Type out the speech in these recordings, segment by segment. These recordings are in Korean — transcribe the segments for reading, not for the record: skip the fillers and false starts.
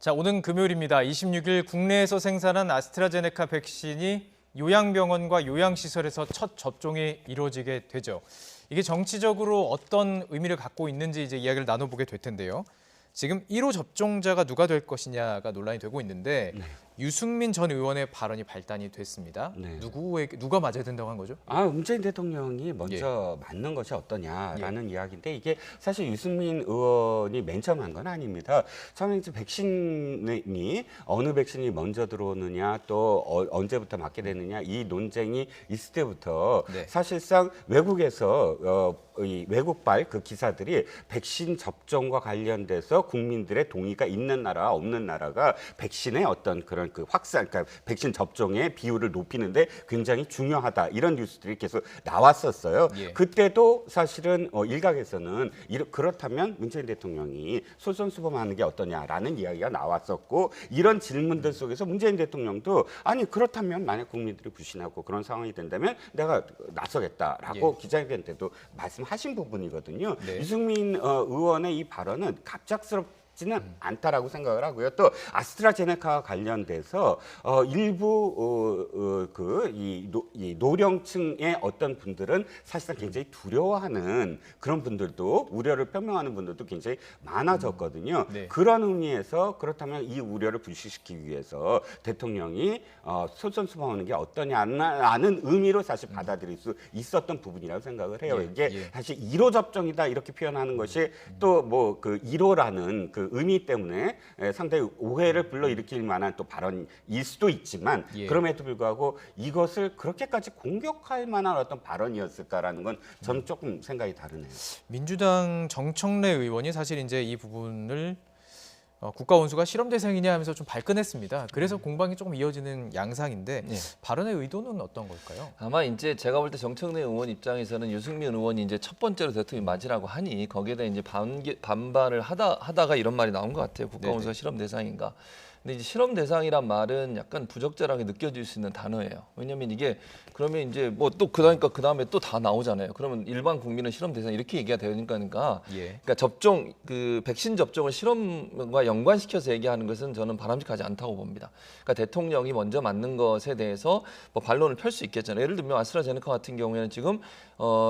자, 오는 금요일입니다. 26일 국내에서 생산한 아스트라제네카 백신이 요양병원과 요양시설에서 첫 접종이 이루어지게 되죠. 이게 정치적으로 어떤 의미를 갖고 있는지 이제 이야기를 나눠보게 될 텐데요. 지금 1호 접종자가 누가 될 것이냐가 논란이 되고 있는데 유승민 전 의원의 발언이 발단이 됐습니다. 누가 맞아야 된다고 한 거죠? 문재인 대통령이 먼저 맞는 것이 어떠냐라는 이야기인데 이게 사실 유승민 의원이 맨 처음 한 건 아닙니다. 처음에 이제 백신이 어느 백신이 먼저 들어오느냐 또 언제부터 맞게 되느냐 이 논쟁이 있을 때부터 사실상 외국에서 이 외국발 그 기사들이 백신 접종과 관련돼서 국민들의 동의가 있는 나라와 없는 나라가 백신의 어떤 그런 그 확산, 그러니까 백신 접종의 비율을 높이는데 굉장히 중요하다 이런 뉴스들이 계속 나왔었어요. 그때도 사실은 일각에서는 그렇다면 문재인 대통령이 솔선수범하는 게 어떠냐라는 이야기가 나왔었고 이런 질문들 속에서 문재인 대통령도 아니 그렇다면 만약 국민들이 불신하고 그런 상황이 된다면 내가 나서겠다라고 기자회견 때도 말씀하신 부분이거든요. 유승민 의원의 이 발언은 갑작스럽지는 않다라고 생각을 하고요. 또 아스트라제네카와 관련돼서 일부 이 노령층의 어떤 분들은 사실상 굉장히 두려워하는 그런 분들도 우려를 표명하는 분들도 굉장히 많아졌거든요. 그런 의미에서 그렇다면 이 우려를 불식시키기 위해서 대통령이 솔선수범하는 게 어떠냐는 의미로 사실 받아들일 수 있었던 부분이라고 생각을 해요. 이게 사실 1호 접종이다 이렇게 표현하는 것이 또 뭐 그 1호라는 그 의미 때문에 상당히 오해를 불러일으킬 만한 또 발언일 수도 있지만 그럼에도 불구하고 이것을 그렇게까지 공격할 만한 어떤 발언이었을까라는 건 저는 조금 생각이 다르네요. 민주당 정청래 의원이 사실 이제 이 부분을 국가원수가 실험 대상이냐 하면서 좀 발끈했습니다. 그래서 공방이 조금 이어지는 양상인데 발언의 의도는 어떤 걸까요? 아마 이제 제가 볼 때 정청래 의원 입장에서는 유승민 의원이 이제 첫 번째로 대통령 맞으라고 하니 거기에 대해 이제 반발을 하다가 이런 말이 나온 것 같아요. 국가원수가 실험 대상인가. 근데 이제 실험 대상이란 말은 약간 부적절하게 느껴질 수 있는 단어예요. 왜냐하면 이게 그러면 이제 뭐 또 그러니까 그 다음에 또 다 나오잖아요. 그러면 일반 국민은 실험 대상 이렇게 얘기가 되니까 그러니까 접종 그 백신 접종을 실험과 연관시켜서 얘기하는 것은 저는 바람직하지 않다고 봅니다. 그러니까 대통령이 먼저 맞는 것에 대해서 뭐 반론을 펼 수 있겠잖아요. 예를 들면 아스트라제네카 같은 경우에는 지금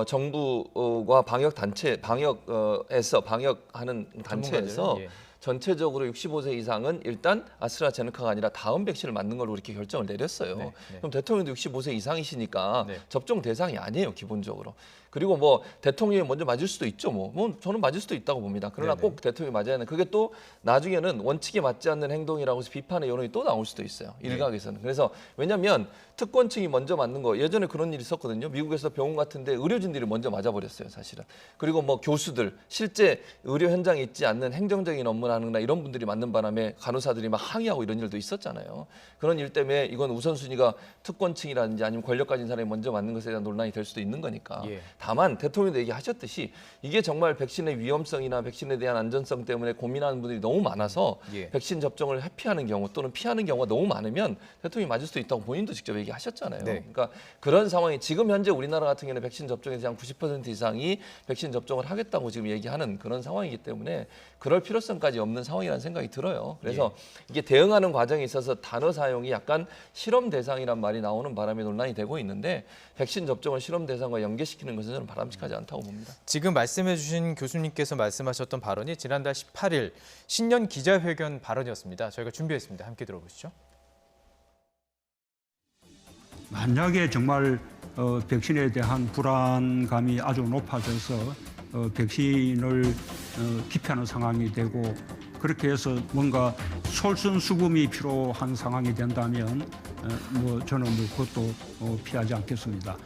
정부와 방역 단체 방역하는 단체에서 전체적으로 65세 이상은 일단 아스트라제네카가 아니라 다음 백신을 맞는 걸로 이렇게 결정을 내렸어요. 그럼 대통령도 65세 이상이시니까 접종 대상이 아니에요, 기본적으로. 그리고 뭐 대통령이 먼저 맞을 수도 있죠. 뭐 저는 맞을 수도 있다고 봅니다. 그러나 꼭 대통령이 맞아야 하는 그게 또 나중에는 원칙에 맞지 않는 행동이라고 해서 비판의 여론이 또 나올 수도 있어요. 일각에서는. 그래서 왜냐하면 특권층이 먼저 맞는 거 예전에 그런 일이 있었거든요. 미국에서 병원 같은데 의료진들이 먼저 맞아버렸어요, 사실은. 그리고 뭐 교수들 실제 의료 현장에 있지 않는 행정적인 업무를 하는나 이런 분들이 맞는 바람에 간호사들이 막 항의하고 이런 일도 있었잖아요. 그런 일 때문에 이건 우선순위가 특권층이라든지 아니면 권력 가진 사람이 먼저 맞는 것에 대한 논란이 될 수도 있는 거니까. 다만 대통령도 얘기하셨듯이 이게 정말 백신의 위험성이나 백신에 대한 안전성 때문에 고민하는 분들이 너무 많아서 백신 접종을 회피하는 경우 또는 피하는 경우가 너무 많으면 대통령이 맞을 수도 있다고 본인도 직접 얘기하셨잖아요. 그러니까 그런 상황이 지금 현재 우리나라 같은 경우는 백신 접종에 대한 90% 이상이 백신 접종을 하겠다고 지금 얘기하는 그런 상황이기 때문에 그럴 필요성까지 없는 상황이라는 생각이 들어요. 그래서 이게 대응하는 과정에 있어서 단어 사용이 약간 실험 대상이란 말이 나오는 바람에 논란이 되고 있는데 백신 접종을 실험 대상과 연계시키는 것은 저는 바람직하지 않다고 봅니다. 지금 말씀해 주신 교수님께서 말씀하셨던 발언이 지난달 18일 신년 기자회견 발언이었습니다. 저희가 준비했습니다. 함께 들어보시죠. 만약에 정말 백신에 대한 불안감이 아주 높아져서 백신을 기피하는 상황이 되고 그렇게 해서 뭔가 솔선수범이 필요한 상황이 된다면 저는 그것도 피하지 않겠습니다.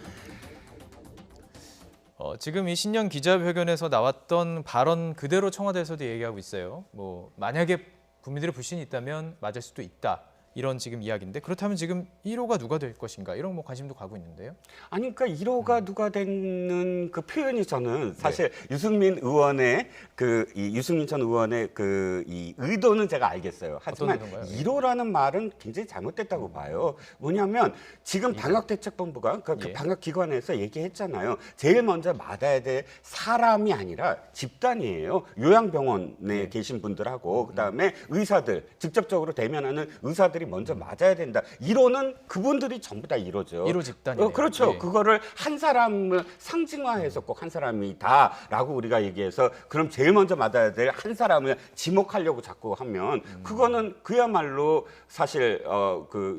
지금 이 신년 기자회견에서 나왔던 발언 그대로 청와대에서도 얘기하고 있어요. 뭐 만약에 국민들의 불신이 있다면 맞을 수도 있다. 이런 지금 이야기인데 그렇다면 지금 1호가 누가 될 것인가 이런 뭐 관심도 가고 있는데요. 아니 그러니까 1호가 누가 되는 그 표현이 저는 사실 유승민 의원의 유승민 전 의원의 이 의도는 제가 알겠어요. 하지만 의도인가요? 1호라는 말은 굉장히 잘못됐다고 봐요. 뭐냐면 지금 방역대책본부가 그 예. 방역기관에서 얘기했잖아요. 제일 먼저 맞아야 될 사람이 아니라 집단이에요. 요양병원에 계신 분들하고 그다음에 의사들 직접적으로 대면하는 의사들이 먼저 맞아야 된다. 1호는 그분들이 전부 다 1호죠. 1호 집단이네요. 그렇죠. 예. 그거를 한 사람을 상징화해서 꼭 한 사람이다라고 우리가 얘기해서 그럼 제일 먼저 맞아야 될 한 사람을 지목하려고 자꾸 하면 그거는 그야말로 사실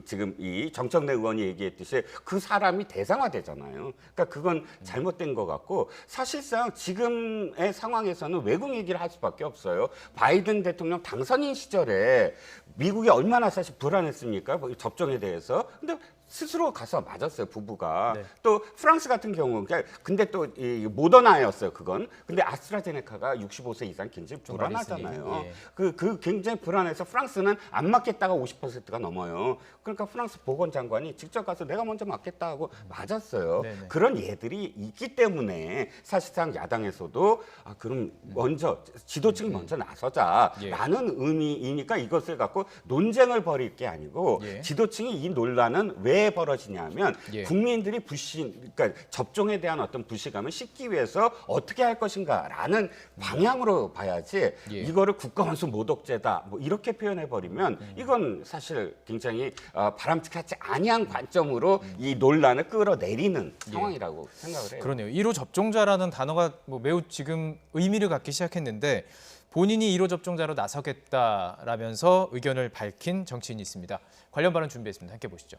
지금 이 정청래 의원이 얘기했듯이 그 사람이 대상화되잖아요. 그러니까 그건 잘못된 것 같고 사실상 지금의 상황에서는 외국 얘기를 할 수밖에 없어요. 바이든 대통령 당선인 시절에 미국이 얼마나 사실 불안했습니까? 뭐 접종에 대해서. 근데 스스로 가서 맞았어요, 부부가. 네. 또 프랑스 같은 경우, 근데 또 이 모더나였어요, 그건. 근데 아스트라제네카가 65세 이상 굉장히 좀 많이 불안하잖아요. 있으니, 그 굉장히 불안해서 프랑스는 안 맞겠다가 50%가 넘어요. 그러니까 프랑스 보건장관이 직접 가서 내가 먼저 맞겠다 하고 맞았어요. 네네. 그런 예들이 있기 때문에 사실상 야당에서도 그럼 먼저 지도층이 먼저 나서자라는 의미이니까 이것을 갖고 논쟁을 벌일 게 아니고 예. 지도층이 이 논란은 왜 벌어지냐면 예. 국민들이 그러니까 접종에 대한 어떤 불신감을 씻기 위해서 어떻게 할 것인가라는 방향으로 봐야지 예. 이거를 국가원수 모독죄다 뭐 이렇게 표현해 버리면 이건 사실 굉장히 바람직하지 아니한 관점으로 이 논란을 끌어내리는 상황이라고 생각을 해요. 그러네요. 1호 접종자라는 단어가 뭐 매우 지금 의미를 갖기 시작했는데 본인이 1호 접종자로 나서겠다라면서 의견을 밝힌 정치인이 있습니다. 관련 발언 준비했습니다. 함께 보시죠.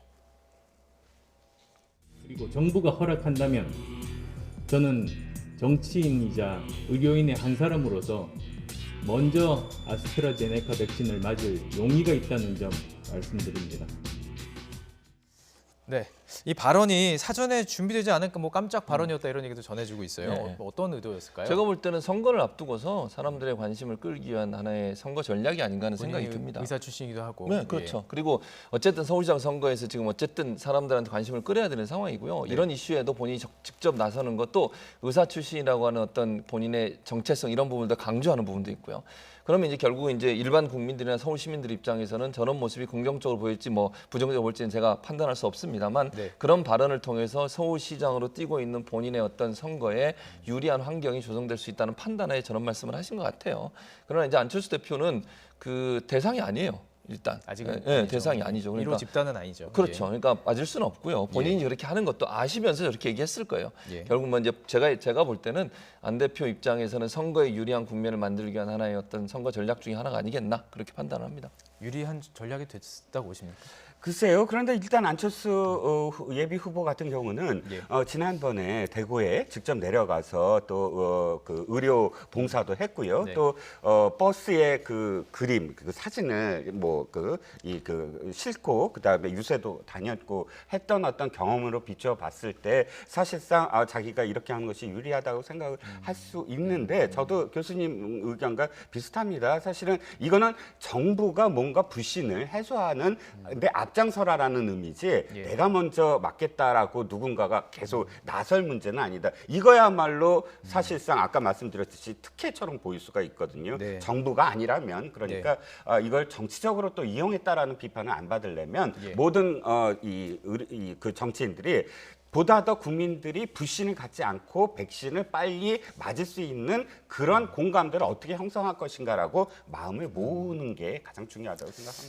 그리고 정부가 허락한다면 저는 정치인이자 의료인의 한 사람으로서 먼저 아스트라제네카 백신을 맞을 용의가 있다는 점 말씀드립니다. 네, 이 발언이 사전에 준비되지 않은 뭐 깜짝 발언이었다 이런 얘기도 전해지고 있어요. 네. 어떤 의도였을까요? 제가 볼 때는 선거를 앞두고서 사람들의 관심을 끌기 위한 하나의 선거 전략이 아닌가 하는 생각이 본인이 듭니다. 의사 출신이기도 하고. 네, 그렇죠. 그리고 어쨌든 서울시장 선거에서 지금 어쨌든 사람들한테 관심을 끌어야 되는 상황이고요. 이런 이슈에도 본인이 직접 나서는 것도 의사 출신이라고 하는 어떤 본인의 정체성 이런 부분도 강조하는 부분도 있고요. 그러면 이제 결국 이제 일반 국민들이나 서울 시민들 입장에서는 저런 모습이 긍정적으로 보일지 뭐 부정적으로 보일지는 제가 판단할 수 없습니다만 네. 그런 발언을 통해서 서울시장으로 뛰고 있는 본인의 어떤 선거에 유리한 환경이 조성될 수 있다는 판단에 저런 말씀을 하신 것 같아요. 그러나 이제 안철수 대표는 그 대상이 아니에요. 일단 아직은 네, 아니죠. 대상이 아니죠. 1호 집단은 아니죠. 그렇죠. 그러니까 맞을 수는 없고요. 본인이 저렇게 하는 것도 아시면서 저렇게 얘기했을 거예요. 예. 결국 뭐 이제 제가 볼 때는 안 대표 입장에서는 선거에 유리한 국면을 만들기 위한 하나의 어떤 선거 전략 중에 하나가 아니겠나 그렇게 판단을 합니다. 유리한 전략이 됐다고 보십니까? 글쎄요. 그런데 일단 안철수 예비 후보 같은 경우는 예. 지난번에 대구에 직접 내려가서 또 그 의료 봉사도 했고요. 네. 또 버스의 그 그림, 그 사진을 뭐 싣고 그다음에 유세도 다녔고 했던 어떤 경험으로 비춰봤을 때 사실상 자기가 이렇게 하는 것이 유리하다고 생각을 할 수 있는데 저도 교수님 의견과 비슷합니다. 사실은 이거는 정부가 뭔가 불신을 해소하는 데 앞장서라라는 의미지 예. 내가 먼저 맞겠다라고 누군가가 계속 나설 문제는 아니다. 이거야말로 사실상 아까 말씀드렸듯이 특혜처럼 보일 수가 있거든요. 네. 정부가 아니라면 그러니까 이걸 정치적으로 또 이용했다라는 비판을 안 받으려면 예. 모든 그 정치인들이 보다 더 국민들이 불신을 갖지 않고 백신을 빨리 맞을 수 있는 그런 공감대를 어떻게 형성할 것인가라고 마음을 모으는 게 가장 중요하다고 생각합니다.